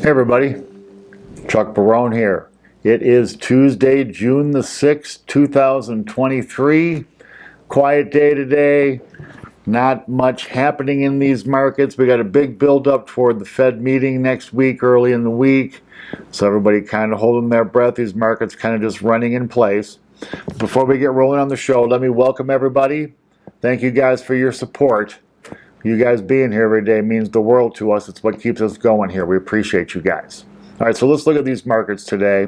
Hey everybody, Chuck Barone here. It is Tuesday, June the 6th, 2023. Quiet day today. Not much happening in these markets. We got a big build-up toward the Fed meeting next week, early in the week. So everybody kind of holding their breath. These markets kind of just running in place. Before we get rolling on the show, let me welcome everybody. Thank you guys for your support. You guys being here every day means the world to us. It's what keeps us going here. We appreciate you guys. All right, so let's look at these markets today.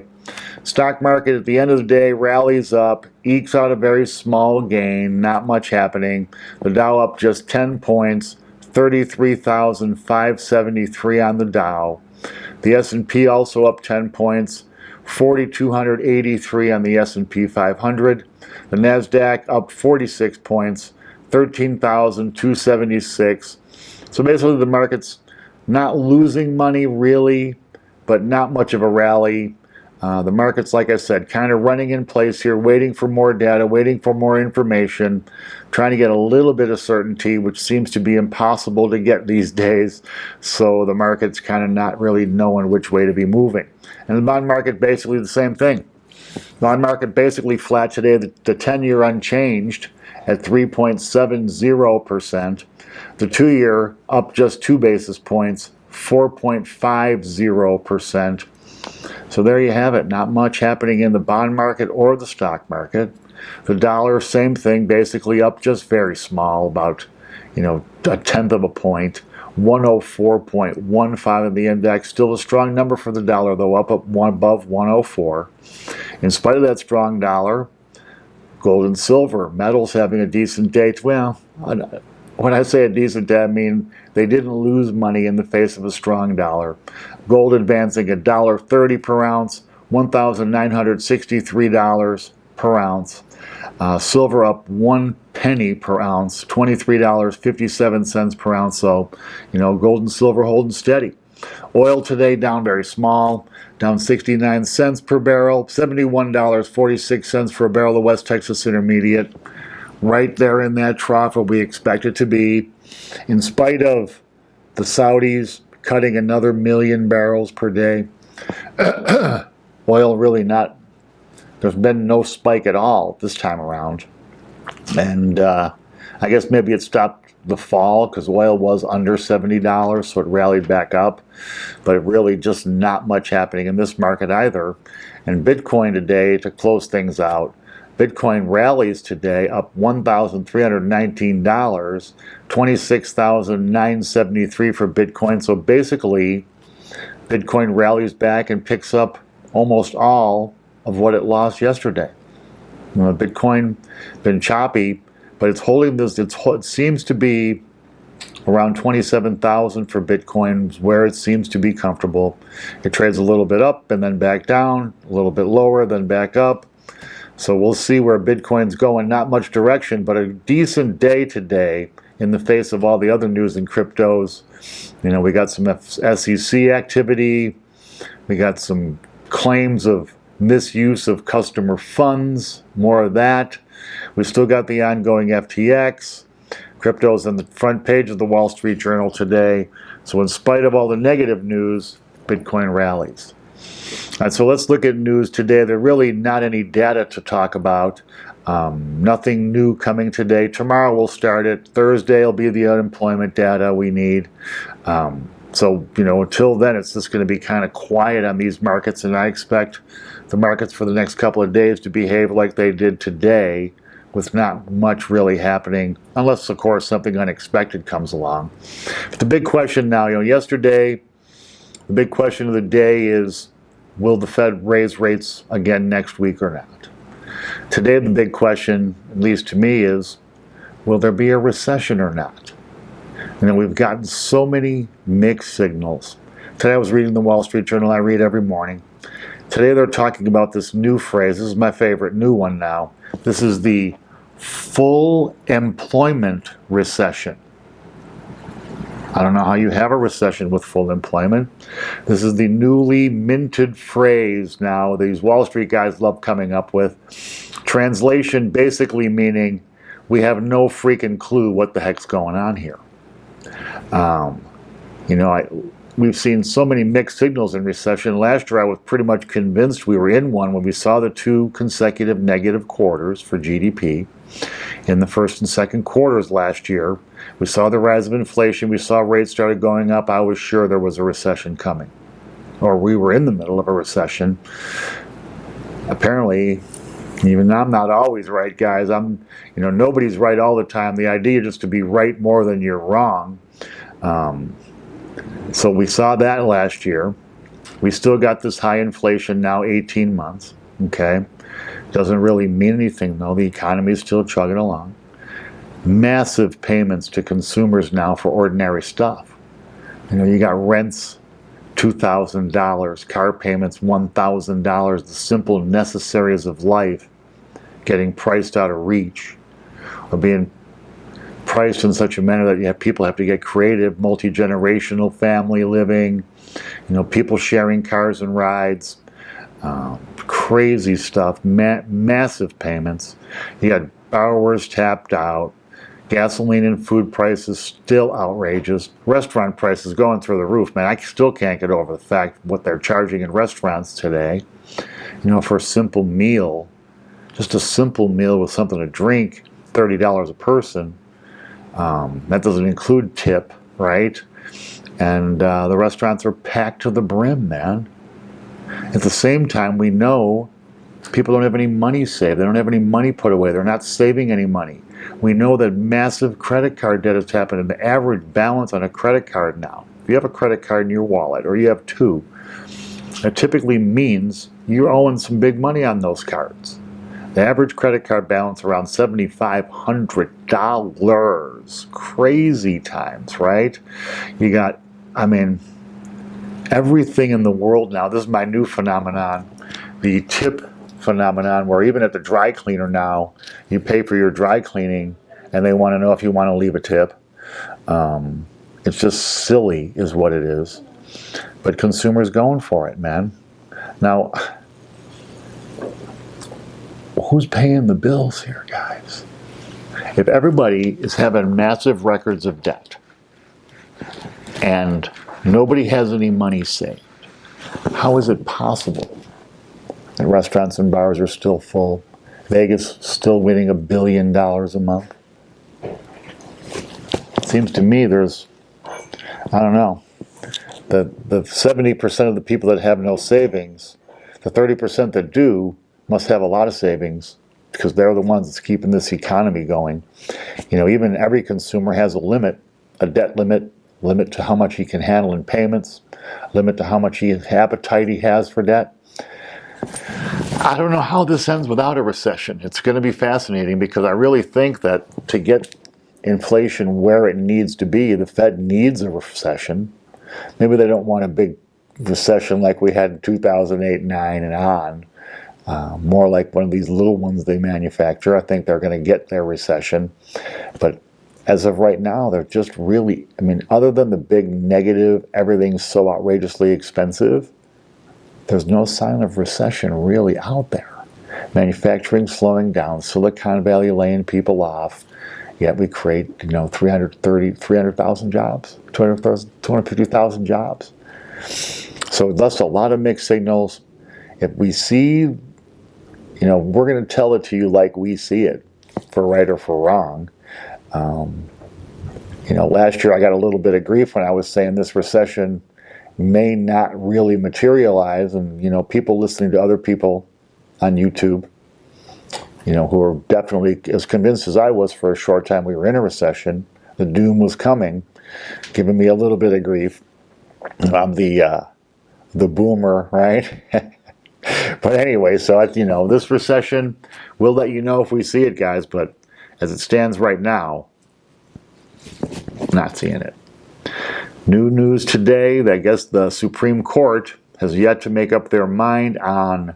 Stock market at the end of the day rallies up, ekes out a very small gain, not much happening. The Dow up just 10 points, 33,573 on the Dow. The S&P also up 10 points, 4,283 on the S&P 500. The NASDAQ up 46 points, 13,276. So basically the market's not losing money really, but not much of a rally. The market's, like I said, kind of running in place here, waiting for more data, waiting for more information, trying to get a little bit of certainty, which seems to be impossible to get these days. So the market's kind of not really knowing which way to be moving. And the bond market basically the same thing. Bond market basically flat today, the 10-year unchanged at 3.70%. The 2-year up just 2 basis points, 4.50%. So there you have it. Not much happening in the bond market or the stock market. The dollar, same thing, basically up just very small, about a tenth of a point. 104.15 in the index. Still a strong number for the dollar, though, up above 104. In spite of that strong dollar, gold and silver, metals having a decent day. Well, when I say a decent day, I mean they didn't lose money in the face of a strong dollar. Gold advancing $1.30 per ounce, $1,963 per ounce. Silver up 1 penny per ounce, $23.57 per ounce. So, gold and silver holding steady. Oil today down very small, down 69 cents per barrel, $71.46 for a barrel of West Texas Intermediate. Right there in that trough where we expect it to be. In spite of the Saudis cutting another 1 million barrels per day, oil really not, there's been no spike at all this time around. And I guess maybe it stopped the fall because oil was under $70, so it rallied back up. But it really just not much happening in this market either. And Bitcoin today, to close things out, Bitcoin rallies today up $1,319, 26,973 for Bitcoin. So basically, Bitcoin rallies back and picks up almost all of what it lost yesterday. Bitcoin been choppy, but it's holding this. It seems to be around 27,000 for Bitcoin, where it seems to be comfortable. It trades a little bit up and then back down, a little bit lower, then back up. So we'll see where Bitcoin's going. Not much direction, but a decent day today in the face of all the other news in cryptos. We got some SEC activity. We got some claims of misuse of customer funds. More of that. We still got the ongoing FTX. Crypto's on the front page of the Wall Street Journal today. So in spite of all the negative news, Bitcoin rallies. All right, so let's look at news today. There's really not any data to talk about. Nothing new coming today. Tomorrow we'll start it. Thursday will be the unemployment data we need. So, until then, it's just going to be kind of quiet on these markets, and I expect the markets for the next couple of days to behave like they did today, with not much really happening, unless, of course, something unexpected comes along. But the big question now, yesterday, the big question of the day is, will the Fed raise rates again next week or not? Today, the big question, at least to me, is, will there be a recession or not? We've gotten so many mixed signals. Today I was reading the Wall Street Journal. I read every morning. Today they're talking about this new phrase. This is my favorite new one now. This is the full employment recession. I don't know how you have a recession with full employment. This is the newly minted phrase now these Wall Street guys love coming up with. Translation basically meaning we have no freaking clue what the heck's going on here. we've seen so many mixed signals in recession. Last year I was pretty much convinced we were in one when we saw the 2 consecutive negative quarters for GDP. In the first and second quarters last year, we saw the rise of inflation, we saw rates started going up. I was sure there was a recession coming, or we were in the middle of a recession. Apparently, even I'm not always right, guys. Nobody's right all the time. The idea is just to be right more than you're wrong. So we saw that last year. We still got this high inflation now 18 months, okay? Doesn't really mean anything, though. The economy is still chugging along. Massive payments to consumers now for ordinary stuff. You got rents, $2,000, car payments, $1,000, the simple necessaries of life getting priced out of reach, or being priced in such a manner that people have to get creative, multi-generational family living, people sharing cars and rides, crazy stuff, massive payments. You got borrowers tapped out, gasoline and food prices still outrageous, restaurant prices going through the roof. Man, I still can't get over the fact what they're charging in restaurants today, for a simple meal, just a simple meal with something to drink, $30 a person. That doesn't include tip, right? And the restaurants are packed to the brim, man. At the same time, we know people don't have any money saved. They don't have any money put away. They're not saving any money. We know that massive credit card debt has happened, and the average balance on a credit card now, if you have a credit card in your wallet, or you have 2, that typically means you're owing some big money on those cards. The average credit card balance around $7,500. Crazy times, right? You got, everything in the world now. This is my new phenomenon, the tip phenomenon, where even at the dry cleaner now, you pay for your dry cleaning and they want to know if you want to leave a tip. It's just silly is what it is. But consumers going for it, man. Now, who's paying the bills here, guys? If everybody is having massive records of debt and nobody has any money saved, how is it possible that restaurants and bars are still full, Vegas still winning $1 billion a month? It seems to me there's, I don't know, the 70% of the people that have no savings, the 30% that do must have a lot of savings, because they're the ones that's keeping this economy going. Even every consumer has a limit, a debt limit to how much he can handle in payments, limit to how much appetite he has for debt. I don't know how this ends without a recession. It's going to be fascinating, because I really think that to get inflation where it needs to be, the Fed needs a recession. Maybe they don't want a big recession like we had in 2008, 9, and on. More like one of these little ones they manufacture. I think they're going to get their recession. But as of right now, they're just really, other than the big negative, everything's so outrageously expensive, there's no sign of recession really out there. Manufacturing slowing down, Silicon Valley laying people off, yet we create 300,000 jobs, 250,000 jobs. So that's a lot of mixed signals. If we see, we're going to tell it to you like we see it, for right or for wrong. Last year I got a little bit of grief when I was saying this recession may not really materialize, and people listening to other people on YouTube, who are definitely as convinced as I was for a short time we were in a recession, the doom was coming, giving me a little bit of grief. I'm the boomer, right? But anyway, so this recession, we'll let you know if we see it, guys, but as it stands right now, not seeing it. New news today, I guess the Supreme Court has yet to make up their mind on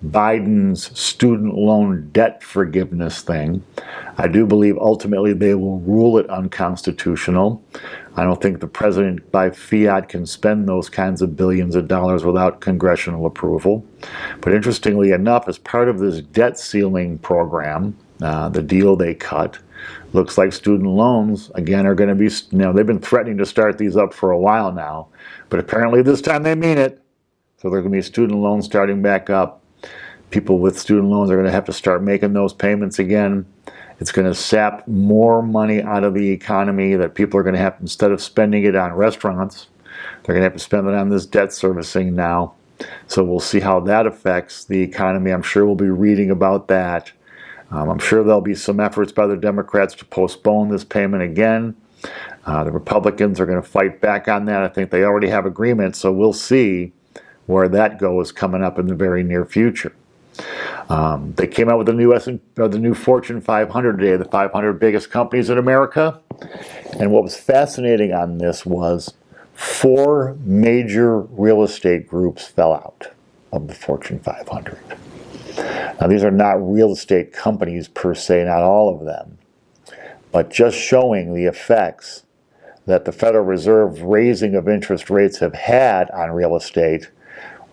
Biden's student loan debt forgiveness thing. I do believe ultimately they will rule it unconstitutional. I don't think the president by fiat can spend those kinds of billions of dollars without congressional approval. But interestingly enough, as part of this debt ceiling program, the deal they cut, Looks like student loans, again, are going to be, they've been threatening to start these up for a while now, but apparently this time they mean it. So there are going to be student loans starting back up. People with student loans are going to have to start making those payments again. It's going to sap more money out of the economy that people are going to have, instead of spending it on restaurants, they're going to have to spend it on this debt servicing now. So we'll see how that affects the economy. I'm sure we'll be reading about that. I'm sure there'll be some efforts by the Democrats to postpone this payment again. The Republicans are going to fight back on that. I think they already have agreement, so we'll see where that goes coming up in the very near future. They came out with the new Fortune 500 today, the 500 biggest companies in America. And what was fascinating on this was 4 major real estate groups fell out of the Fortune 500. Now, these are not real estate companies per se, not all of them, but just showing the effects that the Federal Reserve raising of interest rates have had on real estate.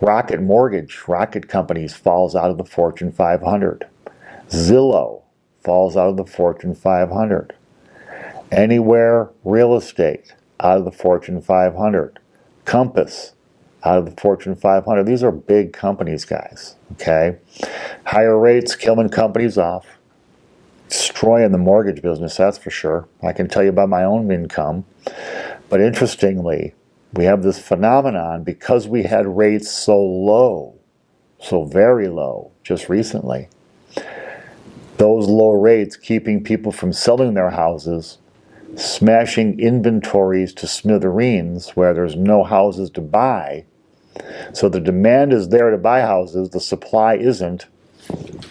Rocket Mortgage, Rocket Companies, falls out of the Fortune 500. Zillow falls out of the Fortune 500. Anywhere Real Estate, out of the Fortune 500. Compass, out of the Fortune 500. These are big companies, guys, okay? Higher rates killing companies off. Destroying the mortgage business, that's for sure. I can tell you about my own income. But interestingly, we have this phenomenon because we had rates so low, so very low, just recently. Those low rates keeping people from selling their houses, smashing inventories to smithereens where there's no houses to buy. So the demand is there to buy houses, the supply isn't.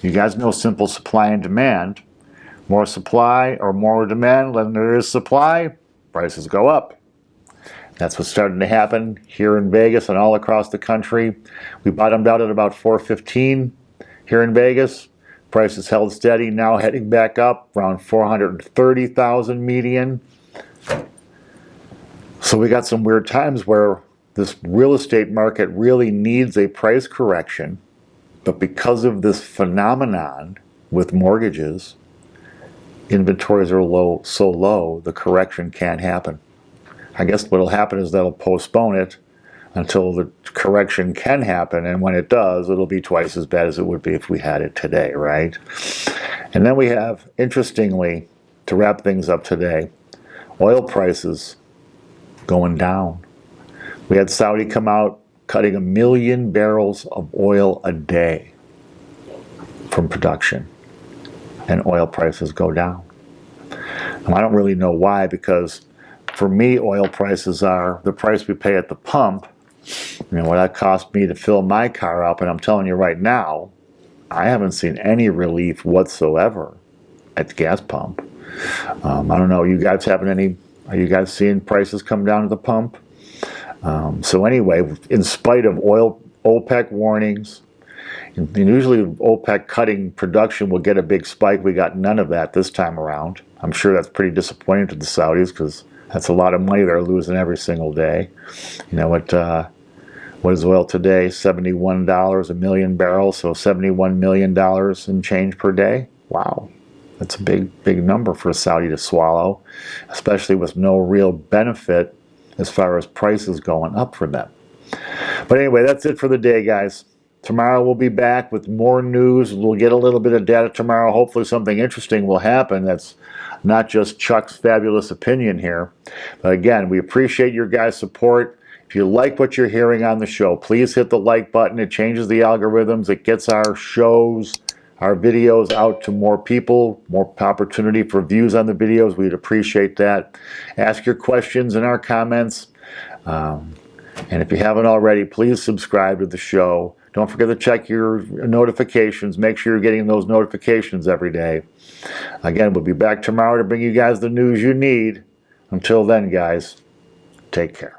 You guys know simple supply and demand. More supply or more demand than there is supply, prices go up. That's what's starting to happen here in Vegas and all across the country. We bottomed out at about $415 here in Vegas. Prices held steady, now heading back up around $430,000 median. So we got some weird times where this real estate market really needs a price correction, but because of this phenomenon with mortgages, inventories are low, so low, the correction can't happen. I guess what will happen is they'll postpone it until the correction can happen, and when it does, it'll be twice as bad as it would be if we had it today, right? And then we have, interestingly, to wrap things up today, oil prices going down. We had Saudi come out cutting 1 million barrels of oil a day from production, and oil prices go down. And I don't really know why, because for me, oil prices are the price we pay at the pump. What that cost me to fill my car up, and I'm telling you right now, I haven't seen any relief whatsoever at the gas pump. I don't know, you guys are you guys seeing prices come down at the pump? So anyway, in spite of OPEC warnings, and usually OPEC cutting production will get a big spike. We got none of that this time around. I'm sure that's pretty disappointing to the Saudis, because that's a lot of money they're losing every single day. What is oil today? $71 a million barrels, so $71 million in change per day. Wow, that's a big number for Saudi to swallow, especially with no real benefit as far as prices going up for them. But anyway, that's it for the day, guys. Tomorrow we'll be back with more news. We'll get a little bit of data tomorrow. Hopefully something interesting will happen that's not just Chuck's fabulous opinion here. But again, we appreciate your guys' support. If you like what you're hearing on the show, please hit the like button. It changes the algorithms. It gets our shows, our videos out to more people, more opportunity for views on the videos. We'd appreciate that. Ask your questions in our comments. And if you haven't already, please subscribe to the show. Don't forget to check your notifications. Make sure you're getting those notifications every day. Again, we'll be back tomorrow to bring you guys the news you need. Until then, guys, take care.